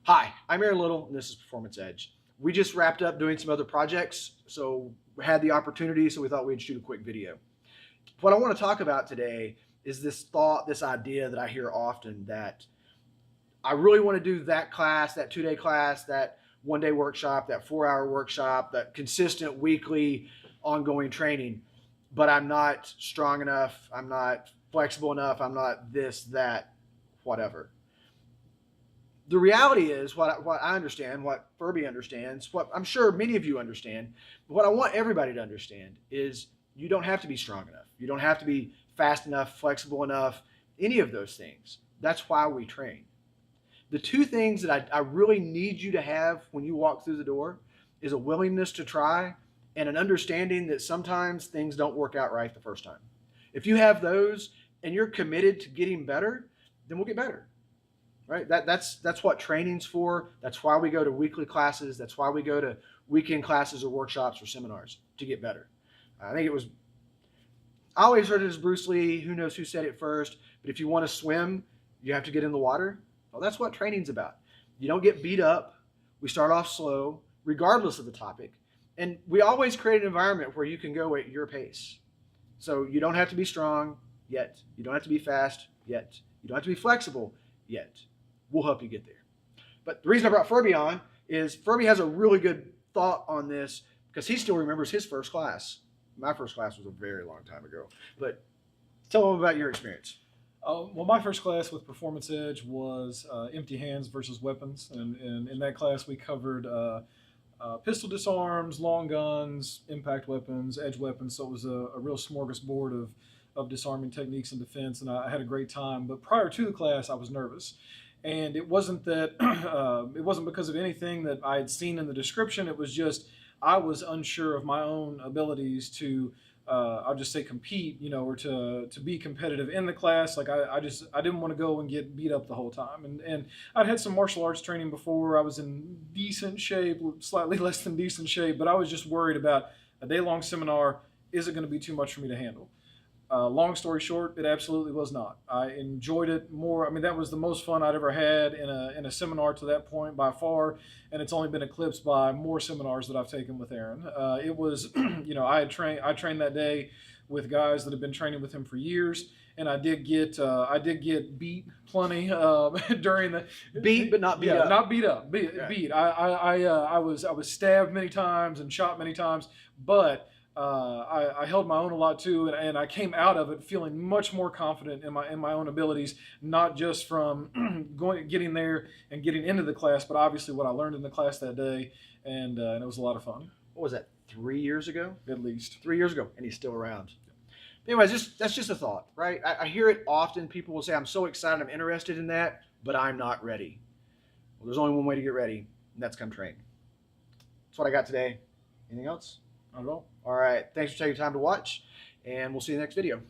Hi, I'm Aaron Little, and this is Performance Edge. We just wrapped up doing some other projects, so we had the opportunity, so we thought we'd shoot a quick video. What I want to talk about today is this thought, this idea that I hear often that I really want to do that class, that 2-day class, that 1-day workshop, that 4-hour workshop, that consistent weekly ongoing training, but I'm not strong enough, I'm not flexible enough, I'm not this, that, whatever. The reality is what I understand, what Furby understands, what I'm sure many of you understand, but what I want everybody to understand is you don't have to be strong enough. You don't have to be fast enough, flexible enough, any of those things. That's why we train. The two things that I really need you to have when you walk through the door is a willingness to try and an understanding that sometimes things don't work out right the first time. If you have those and you're committed to getting better, then we'll get better. Right? That's what training's for. That's why we go to weekly classes. That's why we go to weekend classes or workshops or seminars, to get better. I always heard it as Bruce Lee, who knows who said it first, but if you want to swim, you have to get in the water. Well, that's what training's about. You don't get beat up. We start off slow, regardless of the topic. And we always create an environment where you can go at your pace. So you don't have to be strong yet. You don't have to be fast yet. You don't have to be flexible yet. We'll help you get there. But the reason I brought Furby on is Furby has a really good thought on this because he still remembers his first class. My first class was a very long time ago. But tell them about your experience. Well, my first class with Performance Edge was empty hands versus weapons. And in that class, we covered pistol disarms, long guns, impact weapons, edge weapons. So it was a real smorgasbord of disarming techniques in defense, and I had a great time. But prior to the class, I was nervous. And it wasn't that it wasn't because of anything that I had seen in the description. It was just I was unsure of my own abilities to I'll just say compete, or to be competitive in the class. Like I didn't want to go and get beat up the whole time. And I'd had some martial arts training before. I was in decent shape, slightly less than decent shape, but I was just worried about a day-long seminar. Is it going to be too much for me to handle? Long story short, it absolutely was not. I enjoyed it more. I mean, that was the most fun I'd ever had in a seminar to that point by far, and it's only been eclipsed by more seminars that I've taken with Aaron. It was, I trained that day with guys that have been training with him for years, and I did get beat plenty during the beat, but not beat up. Not beat up. Beat. I was stabbed many times and shot many times, but. I held my own a lot too, and I came out of it feeling much more confident in my own abilities, not just from getting there and getting into the class, but obviously what I learned in the class that day, and it was a lot of fun. What was that, 3 years ago? At least. 3 years ago, and he's still around. Anyways, that's just a thought, right? I hear it often. People will say, I'm so excited, I'm interested in that, but I'm not ready. Well, there's only one way to get ready, and that's come train. That's what I got today. Anything else? Not at all. All right. Thanks for taking time to watch, and we'll see you in the next video.